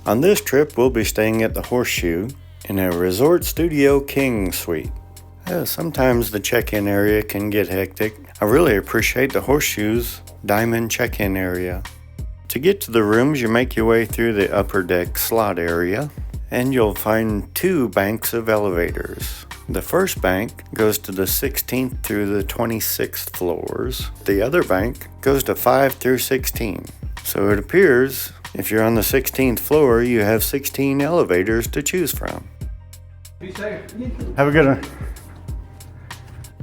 On this trip, we'll be staying at the Horseshoe in a Resort Studio King suite. Sometimes the check-in area can get hectic. I really appreciate the Horseshoe's diamond check-in area. To get to the rooms, you make your way through the upper deck slot area, and you'll find 2 banks of elevators. The first bank goes to the 16th through the 26th floors. The other bank goes to 5 through 16. So it appears if you're on the 16th floor, you have 16 elevators to choose from. Be safe. Have a good one.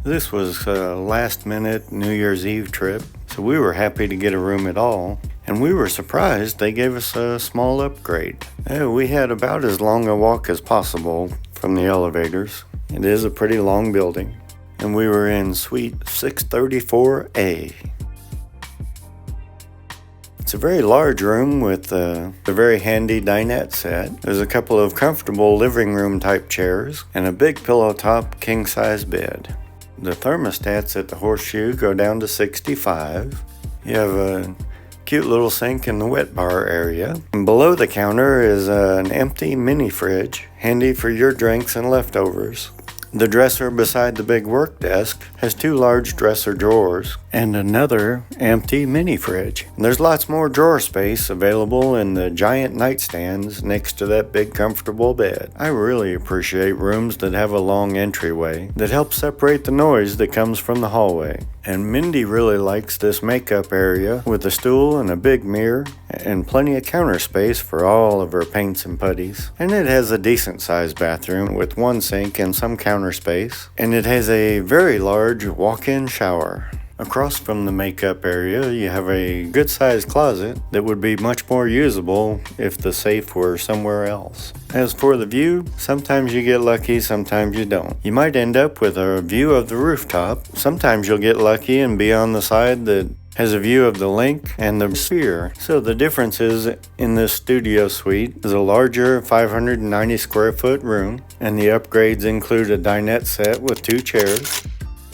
This was a last-minute New Year's Eve trip, so we were happy to get a room at all, and we were surprised they gave us a small upgrade. We had about as long a walk as possible from the elevators. It is a pretty long building, and we were in suite 634A. It's a very large room with a very handy dinette set. There's a couple of comfortable living room type chairs and a big pillow top king size bed. The thermostats at the Horseshoe go down to 65. You have a cute little sink in the wet bar area. And below the counter is an empty mini fridge, handy for your drinks and leftovers. The dresser beside the big work desk has 2 large dresser drawers and another empty mini fridge. And there's lots more drawer space available in the giant nightstands next to that big comfortable bed. I really appreciate rooms that have a long entryway that helps separate the noise that comes from the hallway. And Mindy really likes this makeup area with a stool and a big mirror and plenty of counter space for all of her paints and putties. And it has a decent sized bathroom with 1 sink and some counter space. And it has a very large walk-in shower. Across from the makeup area, you have a good-sized closet that would be much more usable if the safe were somewhere else. As for the view, sometimes you get lucky, sometimes you don't. You might end up with a view of the rooftop. Sometimes you'll get lucky and be on the side that has a view of the link and the sphere. So the differences in this studio suite is a larger 590 square foot room, and the upgrades include a dinette set with 2 chairs,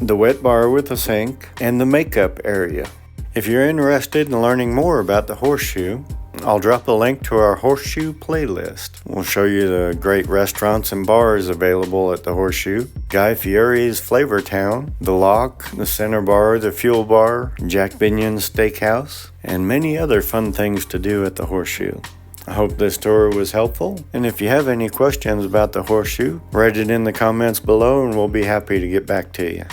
the wet bar with a sink, and the makeup area. If you're interested in learning more about the Horseshoe, I'll drop a link to our Horseshoe playlist. We'll show you the great restaurants and bars available at the Horseshoe: Guy Fieri's Flavor Town, The Lock, the Center Bar, the Fuel Bar, Jack Binion's Steakhouse, and many other fun things to do at the Horseshoe. I hope this tour was helpful, and if you have any questions about the Horseshoe, write it in the comments below and we'll be happy to get back to you.